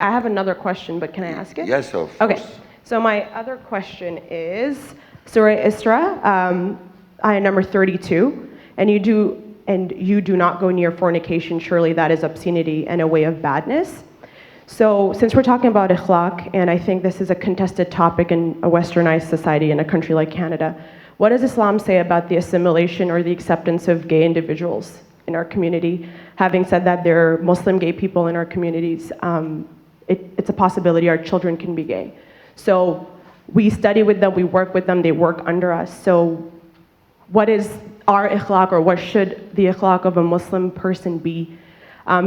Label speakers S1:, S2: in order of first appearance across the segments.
S1: I have another question, but can I ask it?
S2: Yes, of
S1: Okay.
S2: course.
S1: So my other question is Surah Isra, ayah number 32, and you do not go near fornication. Surely that is obscenity and a way of badness. So since we're talking about ikhlaq, and I think this is a contested topic in a westernized society in a country like Canada, what does Islam say about the assimilation or the acceptance of gay individuals in our community? Having said that, there are Muslim gay people in our communities. It's a possibility our children can be gay. So we study with them, we work with them, they work under us. So what is our ikhlaq, or what should the ikhlaq of a Muslim person be?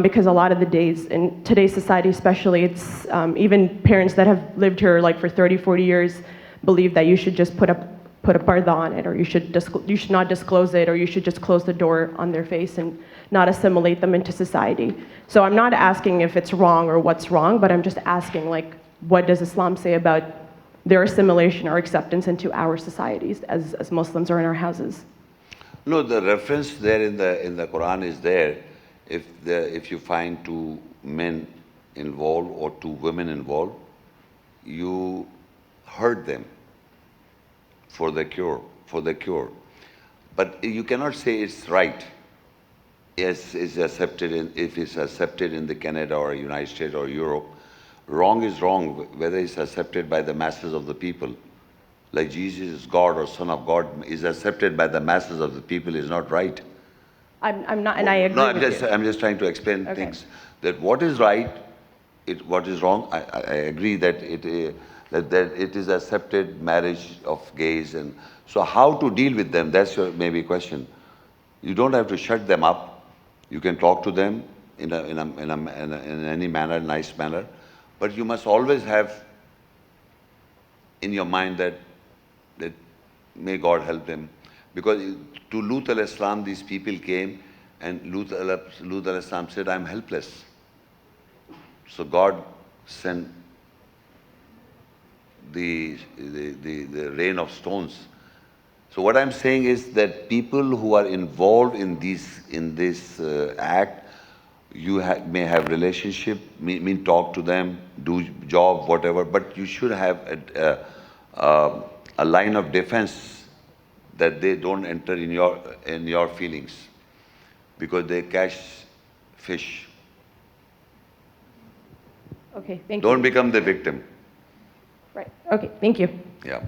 S1: Because a lot of the days, in today's society especially, it's even parents that have lived here like for 30, 40 years believe that you should just put a parda on it, or you should not disclose it, or you should just close the door on their face and not assimilate them into society. So I'm not asking if it's wrong or what's wrong, but I'm just asking, like, what does Islam say about their assimilation or acceptance into our societies as Muslims or in our houses?
S2: No, the reference there in the Quran is there. If you find two men involved or two women involved, you hurt them for the cure. But you cannot say it's right. Yes, it's accepted if it's accepted in the Canada or United States or Europe. Wrong is wrong, whether it's accepted by the masses of the people. Like Jesus is God or Son of God is accepted by the masses of the people is not right.
S1: I'm not, and I agree with you.
S2: I'm just trying to explain
S1: Okay.
S2: things. That what is right, what is wrong, I agree that it is accepted marriage of gays, and so how to deal with them, that's your maybe question. You don't have to shut them up. You can talk to them in any manner, nice manner, but you must always have in your mind that may God help them. Because to Lut al-Islam, these people came and Lut al-Islam said, I'm helpless. So God sent the rain of stones. So what I'm saying is that people who are involved in this act, you may have relationship, mean talk to them, do job, whatever, but you should have a line of defense that they don't enter in your feelings, because they catch fish.
S1: Okay, thank you.
S2: Don't become the victim.
S1: Right, okay, thank you.
S2: Yeah.